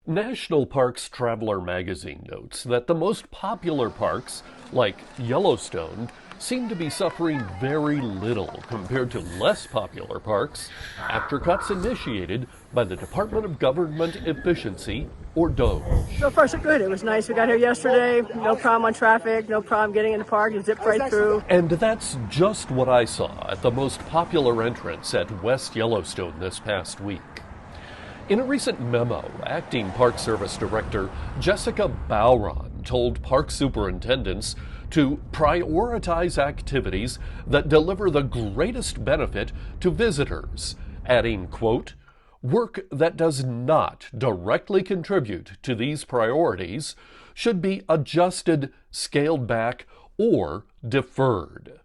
National Parks Traveler magazine notes that the most popular parks, like Yellowstone, seem to be suffering very little compared to less popular parks after cuts initiated by the Department of Government Efficiency, or DOGE. So far, so good. It was nice. We got here yesterday. No problem on traffic. No problem getting in the park. You zip right through. And that's just what I saw at the most popular entrance at West Yellowstone this past week. In a recent memo, Acting Park Service Director Jessica Bowron told park superintendents to prioritize activities that deliver the greatest benefit to visitors, adding, quote, "Work that does not directly contribute to these priorities should be adjusted, scaled back, or deferred."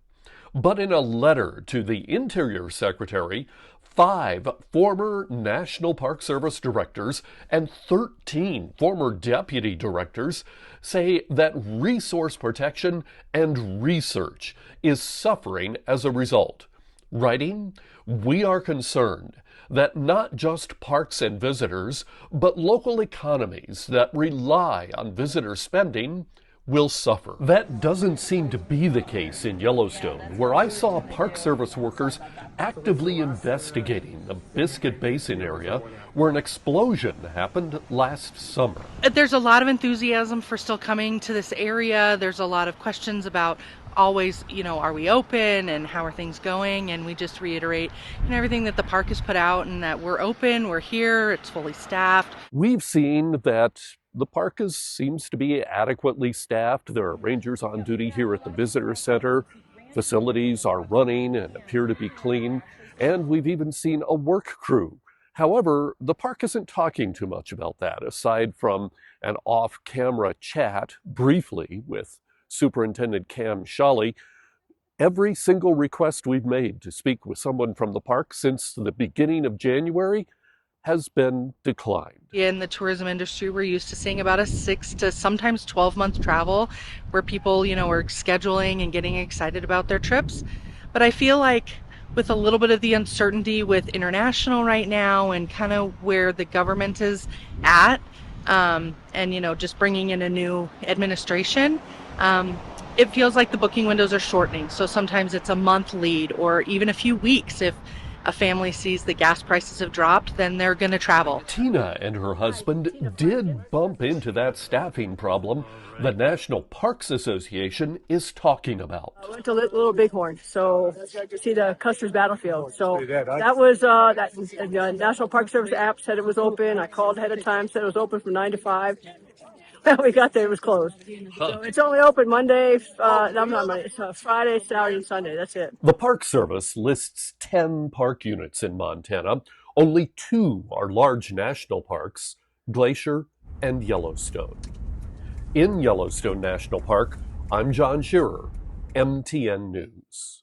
But in a letter to the Interior Secretary, 5 former National Park Service directors and 13 former deputy directors say that resource protection and research is suffering as a result. Writing, "We are concerned that not just parks and visitors, but local economies that rely on visitor spending will suffer." That doesn't seem to be the case in Yellowstone, where I saw Park Service workers actively investigating the Biscuit Basin area where an explosion happened last summer. There's a lot of enthusiasm for still coming to this area. There's a lot of questions about always, are we open and how are things going? And we just reiterate everything that the park has put out, and that we're open, we're here, it's fully staffed. We've seen that the park seems to be adequately staffed. There are rangers on duty here at the visitor center. Facilities are running and appear to be clean. And we've even seen a work crew. However, the park isn't talking too much about that, aside from an off-camera chat briefly with Superintendent Cam Shawley. Every single request we've made to speak with someone from the park since the beginning of January has been declined. In the tourism industry, we're used to seeing about a 6 to sometimes 12-month travel where people, are scheduling and getting excited about their trips. But I feel like with a little bit of the uncertainty with international right now and kind of where the government is at, and, just bringing in a new administration, it feels like the booking windows are shortening. So sometimes it's a month lead or even a few weeks. If a family sees the gas prices have dropped, then they're going to travel. Tina and her husband did bump into that staffing problem the National Parks Association is talking about. I went to Little Bighorn, so to see the Custer's Battlefield. So that was the National Park Service app said it was open. I called ahead of time, said it was open from 9 to 5. When we got there, it was closed. So it's only open Monday, no, not Monday, Friday, Saturday, and Sunday. That's it. The Park Service lists 10 park units in Montana. Only 2 are large national parks, Glacier and Yellowstone. In Yellowstone National Park, I'm John Shearer, MTN News.